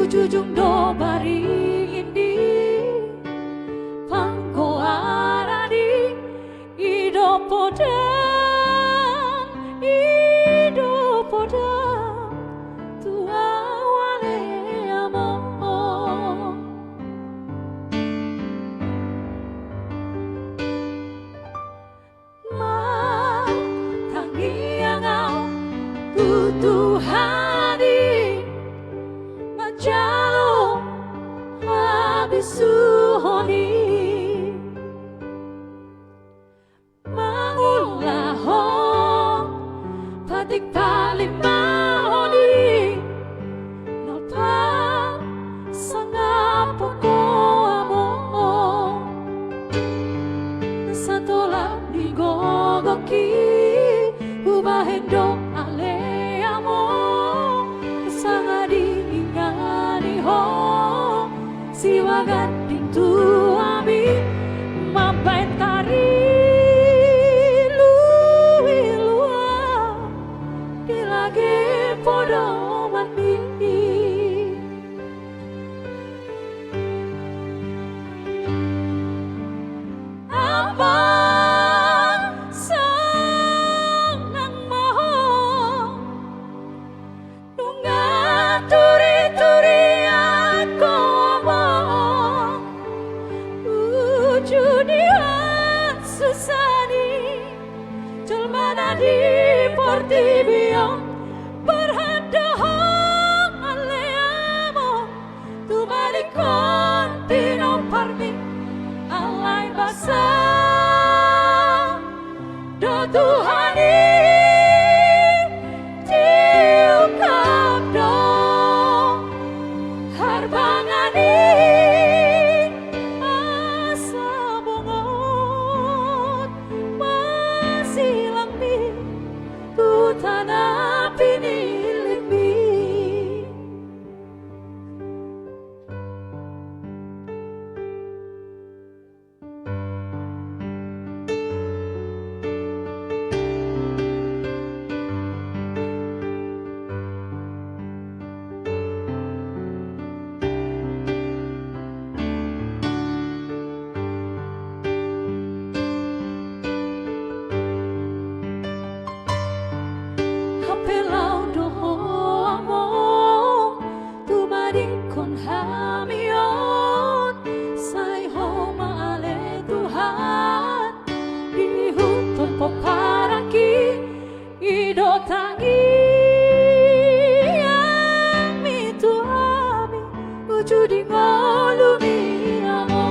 ujung do bari indi pangko aradi ido podang tua wale amo ma tangi angau Tuhani majalo abisuhoni mangulaho patik palimahoni nolpa sangapoko amo nasatola digogoki ubahendo siwagan dintu ami mampay tari luilua dilagi podo mati abang senang mau nunga turi-turi Judian susani Jalmana di portibio Berhadahong aleamo Tu malikon tino parmi Alay basa Do Tuhani Tiukap do Harbangani tanah pinilit mi tangi ami tu ami ujudi ngolumi amo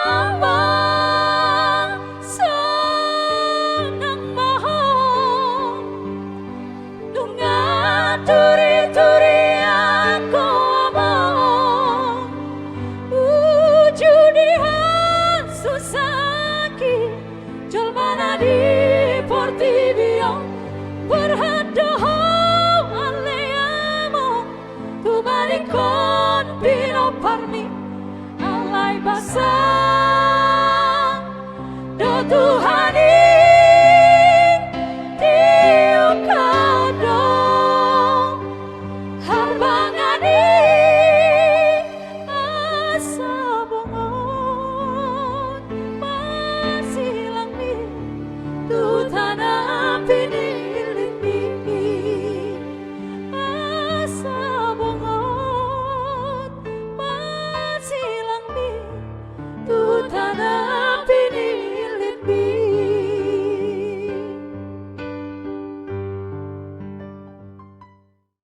abang senang maho nunga turi-turi aku abang ujudi susaki Jalmana di portibio Berhadahong aleamo Tu malikon pino parmi Alay basa Do Tuhan